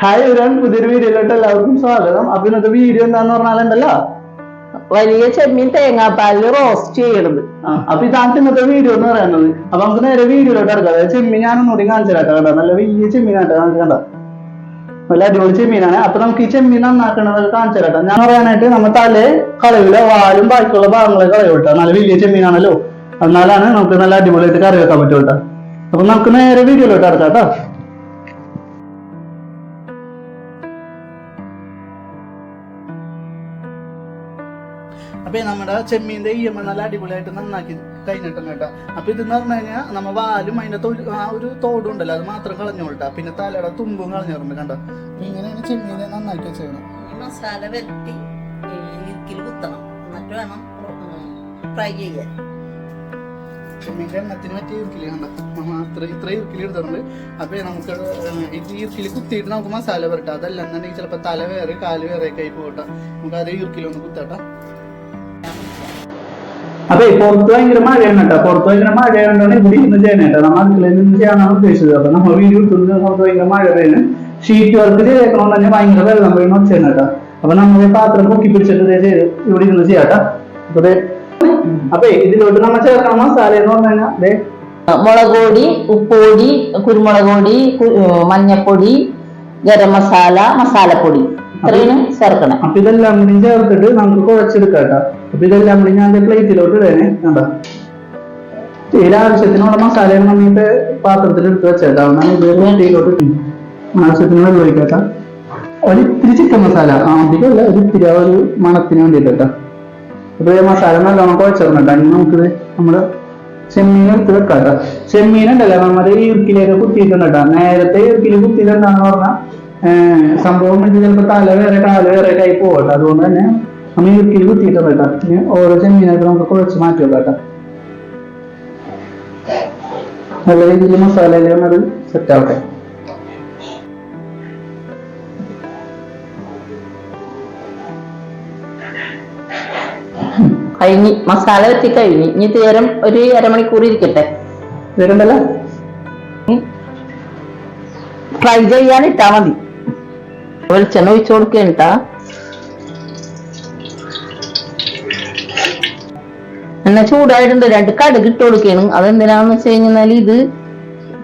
Hi everyone, പുതിയൊരു വീഡിയോയിലോട്ട് എല്ലാവർക്കും സ്വാഗതം. അപ്പൊ ഇന്നത്തെ വീഡിയോ എന്താന്ന് പറഞ്ഞാലുണ്ടല്ലോ, വലിയ ചെമ്മീൻ തേങ്ങാപ്പാലിൽ റോസ്റ്റ് ചെയ്യണത്. അപ്പൊ ഇതാണ് ഇന്നത്തെ വീഡിയോ എന്ന് പറയുന്നത്. അപ്പൊ നമുക്ക് നേരെ വീഡിയോയിലോട്ട് എടുക്കാം. അതായത് ചെമ്മീൻ ഞാനൊന്നുകൂടി കാണിച്ചു തരാം കേട്ടോ. നല്ല വലിയ ചെമ്മീനാട്ടോ നമുക്ക് കണ്ട, നല്ല അടിപൊളി ചെമ്മീനാണ്. അപ്പൊ നമുക്ക് ഈ ചെമ്മീൻ നന്നാക്കണത് കാണിച്ചു തരാം. ഞാൻ പറയാനായിട്ട് നമ്മൾ തലേ കളവില വാലും ബാക്കിയുള്ള ഭാഗങ്ങളെ കളയോട്ടാ. നല്ല വലിയ ചെമ്മീനാണല്ലോ, എന്നാലാണ് നമുക്ക് നല്ല അടിപൊളിയായിട്ട് കറി വെക്കാൻ പറ്റും കേട്ടോ. അപ്പൊ നമുക്ക് നേരെ വീഡിയോയിലോട്ട് എടുക്കാം കേട്ടോ. അപ്പൊ നമ്മുടെ ചെമ്മീന്റെ ഈയമ്മ നല്ല അടിപൊളിയായിട്ട് നന്നാക്കി കഴിഞ്ഞിട്ടുണ്ട് കേട്ടോ. അപ്പൊ ഇതെന്ന് പറഞ്ഞു കഴിഞ്ഞാൽ നമ്മ വാലും അതിന്റെ ആ ഒരു തോടും ഉണ്ടല്ലോ, അത് മാത്രം കളഞ്ഞോട്ടാ. പിന്നെ തലയുടെ തുമ്പും കളഞ്ഞിട്ടുണ്ട് കണ്ടോ. ഇങ്ങനെയാണ് ചെമ്മീനെ നന്നാക്കി വെച്ചേക്കണം. മസാല വരട്ടി ഇരിക്കൽ കുത്തണം, എന്നിട്ട് വേണം ഫ്രൈ ചെയ്യാൻ. ചെമ്മീന്റെ എണ്ണത്തിന് പറ്റിയ ഇരിക്കല് കണ്ട, ഇത്ര ഇരിക്കല് എടുത്തിട്ടുണ്ട്. അപ്പൊ നമുക്ക് ഇത് ഇരിക്കല് കുത്തിയിട്ട് നമുക്ക് മസാല വരട്ടാം. അതല്ലെന്നുണ്ടെങ്കിൽ ചിലപ്പോ തല വേറെ കാല് വേറെ ഒക്കെ ആയി പോകട്ടെ. നമുക്ക് അതേ ഇരിക്കലൊന്ന് കുത്തട്ടാ. അതെ, പുറത്ത് ഭയങ്കര മഴയാണ് കേട്ടോ. പുറത്ത് ഭയങ്കര മഴയായതുകൊണ്ടാണ് ഇവിടെ ഇന്ന് ചെയ്യാനായിട്ട് നമ്മൾ അടുക്കളയിൽ നിന്ന് ചെയ്യാനാണ് ഉദ്ദേശിച്ചത്. അപ്പൊ നമ്മൾ വീഡിയോ എടുത്തുകൊണ്ട് നമുക്ക് ഭയങ്കര മഴ പെയ്യുന്നു. ഷീറ്റ് വർക്ക് ചെയ്തേക്കണോണ്ട് തന്നെ ഭയങ്കര വെള്ളം വീണ് വെച്ചാണ് കേട്ടോ. അപ്പൊ നമ്മൾ പാത്രം പൊക്കി പിടിച്ചിട്ട് ഇവിടെ ഇരുന്ന് ചെയ്യാട്ടോ. അപ്പൊ ഇതിലോട്ട് നമ്മൾ ചേർക്കണ മസാല എന്ന് പറഞ്ഞു കഴിഞ്ഞാൽ മുളക് പൊടി, ഉപ്പൊടി, കുരുമുളക് പൊടി, മഞ്ഞപ്പൊടി, ഗരം മസാല, മസാലപ്പൊടി ഇത്രയും ചേർക്കണം. അപ്പൊ ഇതെല്ലാം കൂടി ചേർത്തിട്ട് നമുക്ക് കുഴച്ചെടുക്കാം കേട്ടോ. അപ്പൊ ഇതെല്ലാം കൂടി ഞാൻ പ്ലേറ്റിലോട്ട് ഇടേനെ കണ്ടോ. ഇതിലാവശ്യത്തിനുള്ള മസാലയും നമ്മിട്ട് പാത്രത്തിൽ എടുത്ത് വെച്ചേക്കാം. ഇത് പ്ലേറ്റിലോട്ട് ആവശ്യത്തിന് വെള്ളം ഒഴിക്കാം. ഒരിത്തിരി ചിക്കൻ മസാല, അധികമല്ല, ഒരിത്തിരി ആ ഒരു മണത്തിന് വേണ്ടിയിട്ട് കേട്ടോ. അപ്പൊ മസാല നല്ലോണം കുഴച്ചിടണം. ഇനി നമുക്കിത് നമ്മുടെ ചെമ്മീൻ എടുത്ത് വെക്കാം കേട്ടോ. ചെമ്മീനുണ്ടല്ലോ നമ്മുടെ ഈർക്കിലേക്ക് കുത്തിയിട്ടുണ്ട് കേട്ടോ. നേരത്തെ ഈർക്കില് കുത്തിയിട്ടുണ്ടാന്ന് പറഞ്ഞാൽ സംഭവം ഇത് ചിലപ്പോ തല വേറെ കാല് വേറെ ആയി പോകട്ടെ. അതുകൊണ്ട് തന്നെ നമ്മൾ ഈർക്കിൽ കുത്തിയിട്ടുണ്ട് കേട്ടോ. ഇനി ഓരോ ചെമ്മീനായിട്ട് നമുക്ക് കുഴച്ച് മാറ്റി വെക്കാം കേട്ടോ. നല്ല രീതിയിൽ മസാലയിലാണ് അത് സെറ്റ് ആവട്ടെ. കഴിഞ്ഞ് മസാല വെച്ച് കഴിഞ്ഞ് ഇനി തീരം ഒരു അരമണിക്കൂർ ഇരിക്കട്ടെ. തീരണ്ടല്ലോ, ഫ്രൈ ചെയ്യാൻ ഇട്ടാ മതി. വെളിച്ചെണ്ണ ഒഴിച്ചു കൊടുക്കേണ്ട. എണ്ണ ചൂടായിട്ടുണ്ട്. 2 കടുക് ഇട്ട് കൊടുക്കണം. അതെന്തിനാന്ന് വെച്ച് കഴിഞ്ഞാൽ ഇത്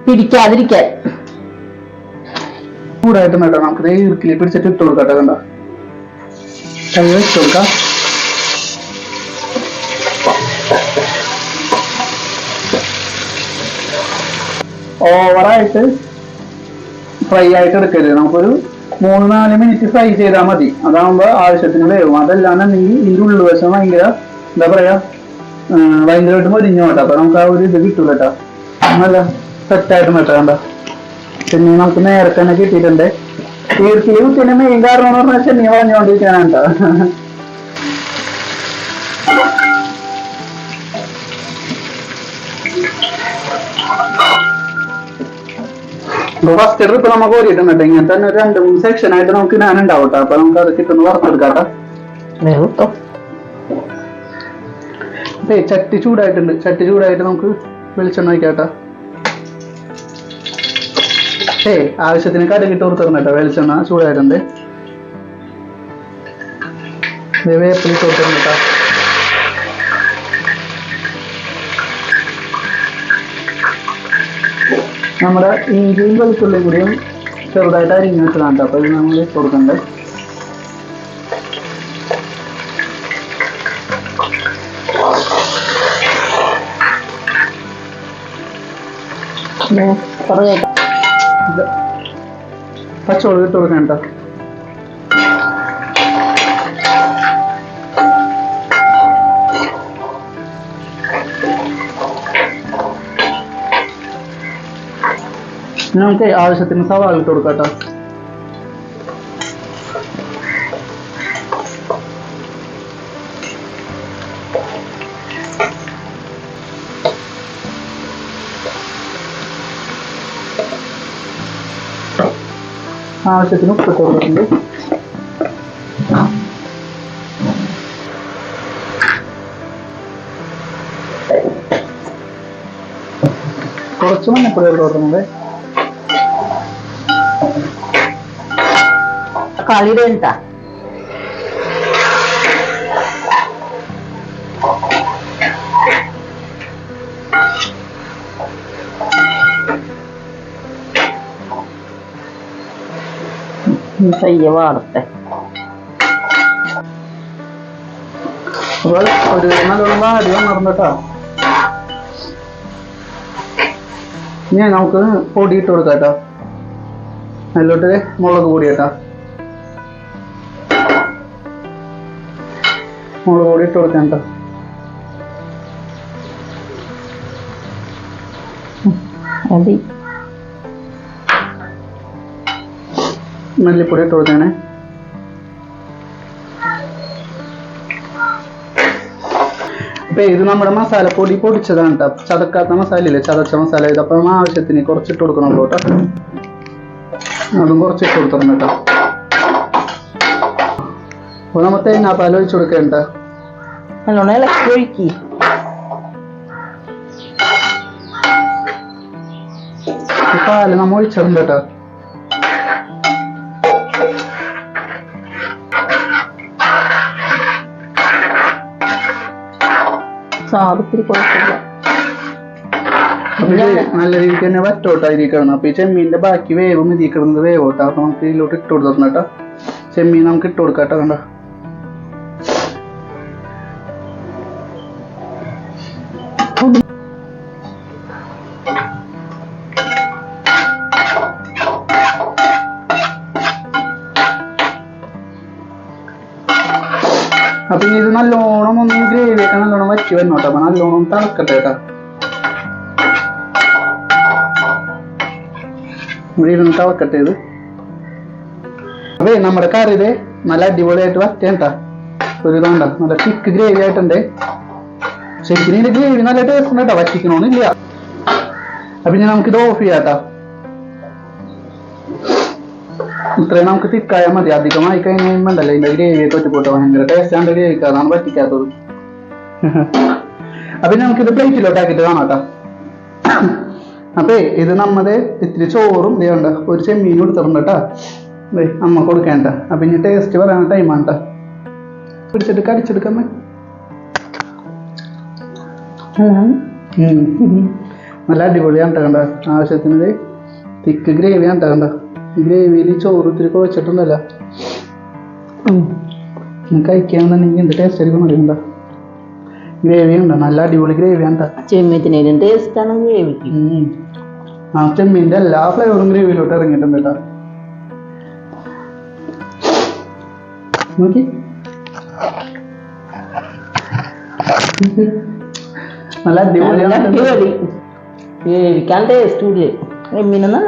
പിടിക്കാതിരിക്കാൻ. ചൂടായിട്ടുണ്ട് കേട്ടോ. നമുക്ക് ഈർക്കിൽ പിടിച്ചിട്ട് ഇട്ട് കൊടുക്കട്ടെ. കണ്ടോ, കൈ വെച്ച് കൊടുക്കാം. ഓവറായിട്ട് ഫ്രൈ ആയിട്ട് എടുക്കരുത്. നമുക്കൊരു 3-4 മിനിറ്റ് ഫ്രൈ ചെയ്താൽ മതി. അതാകുമ്പോ ആവശ്യത്തിന് വേവും. അതല്ലാന്നുണ്ടെങ്കിൽ ഇതിന്റെ ഉള്ളുവശം ഭയങ്കര എന്താ പറയാ, ഭയങ്കരമായിട്ട് മൊരിഞ്ഞു കേട്ടോ. അപ്പൊ നമുക്ക് ആ ഒരു ഇത് കിട്ടൂല കേട്ടോ. നല്ല സെറ്റായിട്ട് വെട്ടാണ്ട. പിന്നെ നമുക്ക് നേരത്തെ തന്നെ കിട്ടിയിട്ടുണ്ട്. ഈർക്കിലി കുത്തിന് മെയിൻ കാരണം എന്ന് പറഞ്ഞാൽ ചെമ്മീൻ വളഞ്ഞുകൊണ്ടിരിക്കാനാണ് കേട്ടോ. ഫസ്റ്റ് ട്രിപ്പ് നമുക്ക് കോരിയിട്ടുണ്ട് കേട്ടോ. ഇങ്ങനെ തന്നെ ഒരു 2-3 സെക്ഷൻ ആയിട്ട് നമുക്ക് ഇടാനുണ്ടാവും കേട്ടോ. അപ്പൊ നമുക്ക് അത് കിട്ടുന്ന വറുത്തെടുക്കാട്ടോ. ചട്ടി ചൂടായിട്ടുണ്ട്. ചട്ടി ചൂടായിട്ട് നമുക്ക് വെളിച്ചെണ്ണ ഒഴിക്കാട്ടോ. ആവശ്യത്തിന് കടുകിട്ട് കൊടുത്തിരുന്നു കേട്ടോ. വെളിച്ചെണ്ണ ചൂടായിട്ടുണ്ട്. വേപ്പിലിട്ട് കൊടുത്തിരുന്നു കേട്ടോ. നമ്മുടെ ഇഞ്ചിയും വെളുത്തുള്ളിയും കൂടിയും ചെറുതായിട്ട് അരിഞ്ഞു വെച്ചതാണ്. അപ്പൊ ഇത് നമ്മൾ ഇട്ട് കൊടുക്കണ്ടേ. പച്ചമുളക് ഇട്ട് കൊടുക്കണം കേട്ടോ. നമുക്ക് ആവശ്യത്തിന് സവാള ഇട്ട് കൊടുക്കാം കേട്ടോ. ആവശ്യത്തിന് ഉപ്പ് ഇട്ട് കൊടുക്കുന്നുണ്ട്. കുറച്ച് മഞ്ഞപ്പൊടി കൊടുക്കുന്നത്. തക്കാളി ഇടണ്ട. പയ്യെ വാടട്ടെ. അപ്പോൾ ഒരു നല്ലോണം വാടി വന്നിട്ടാ ഇനി നമുക്ക് പൊടി ഇട്ട് കൊടുക്കാം കേട്ടോ. അതിലോട്ട് മുളക് പൊടി കേട്ടോ. മുളക് പൊടി ഇട്ട് കൊടുക്കാം കേട്ടോ. മതി. മല്ലിപ്പൊടി ഇട്ട് കൊടുക്കണേ. അപ്പൊ ഇത് നമ്മുടെ മസാലപ്പൊടി പൊടിച്ചതാണ് കേട്ടോ. ചതക്കാത്ത മസാല ഇല്ലേ, ചതച്ച മസാല. ഇതപ്പം ആവശ്യത്തിന് കുറച്ചിട്ട് കൊടുക്കണം കേട്ടോ. അതും കുറച്ചിട്ട് കൊടുക്കണം കേട്ടോ. അപ്പൊ നമ്മൾ തേങ്ങാപ്പാൽ ഒഴിച്ചു കൊടുക്കണ്ട. നല്ലോണം ഇളക്കി ഒഴിക്കി. പാല് നമ്മ ഒഴിച്ചിട്ടുണ്ട് കേട്ടോ. സാധത്തിരി കുഴപ്പമില്ല. നല്ല രീതിക്ക് തന്നെ വറ്റോട്ടായിരിക്കണം. അപ്പൊ ഈ ചെമ്മീന്റെ ബാക്കി വേവും ഇതിൽ കിടന്നത് വേവോട്ടാ. അപ്പൊ നമുക്ക് ഇതിലോട്ട് ഇട്ട് കൊടുക്കണം കേട്ടോ. ചെമ്മീൻ നമുക്ക് ഇട്ട് കൊടുക്കാം കേട്ടോ. കണ്ടോ അപ്പൊ ഇനി ഇത് നല്ലോണം ഒന്ന് ഗ്രേവി ഒക്കെ നല്ലോണം വറ്റി വന്നോട്ടോ. അപ്പൊ നല്ലോണം തിളക്കട്ടെ കേട്ടോ. ഇവിടെ ഇരുന്ന് തിളക്കട്ടെ ഇത്. അതെ നമ്മുടെ കറി ഇത് നല്ല അടിപൊളിയായിട്ട് വറ്റേട്ടാ. ഒരു ഇതുണ്ട നല്ല തിക്ക് ഗ്രേവി ആയിട്ടുണ്ട്. ശരിക്കും ഇതിന്റെ ഗ്രേവി നല്ല ടേസ്റ്റ് ഉണ്ട് കേട്ടോ. വറ്റിക്കണമെന്നില്ല. അപ്പൊ ഇനി നമുക്കിത് ഓഫ് ചെയ്യാട്ടോ. ഇത്രയും നമുക്ക് തിക്കായാൽ മതി. അധികമായി കഴിഞ്ഞുണ്ടല്ലോ ഇതിന്റെ ഗ്രേവിയൊക്കെ ഒറ്റപ്പോട്ടോ. ഭയങ്കര ടേസ്റ്റ് ആണ് ഗ്രേവിക്ക്. അതാണ് പറ്റിക്കാത്തത്. അപ്പൊ നമുക്കിത് പ്ലേറ്റിലോട്ടാക്കിട്ട് കാണാം കേട്ടോ. അപ്പേ ഇത് നമ്മടെ ഇത്തിരി ചോറും ഇതുണ്ട്, ഒരു ചെമ്മീനും എടുത്തിട്ടുണ്ട് കേട്ടോ. അമ്മ കൊടുക്കേണ്ട. അപ്പൊ ഇനി ടേസ്റ്റ് പറയാൻ ടൈമാണ് കേട്ടോ. പിടിച്ചിട്ട് കടിച്ചെടുക്കാമേ. നല്ല അടിപൊളിയാണ് കേട്ടോ. കണ്ട ആവശ്യത്തിന് തിക്ക് ഗ്രേവിയാണ് കേട്ടോ. കണ്ട ഈ ഗ്രേവിയിൽ ചോറ് ഇത്തിരി കുഴച്ചിട്ടുണ്ടല്ലോ. കഴിക്കാന്നുണ്ടെങ്കിൽ എന്ത് ടേസ്റ്റ് ആയിരിക്കും അറിയണ്ട. ഗ്രേവി ഉണ്ടോ, നല്ല അടിപൊളി ഗ്രേവിയാണ് കേട്ടോ. ചെമ്മീത്തിനും ടേസ്റ്റ് ആണ് ഗ്രേവിക്ക്. ആ ചെമ്മീൻ്റെ എല്ലാ ഫ്ലേവറും ഗ്രേവിയിലോട്ട് ഇറങ്ങിയിട്ടുണ്ട് കേട്ടോ. നോക്കി നല്ല അടിപൊളിയാണ്. ഗ്രേവിക്കാൻ ടേസ്റ്റ് കൂടിയ ചെമ്മീനൊന്നും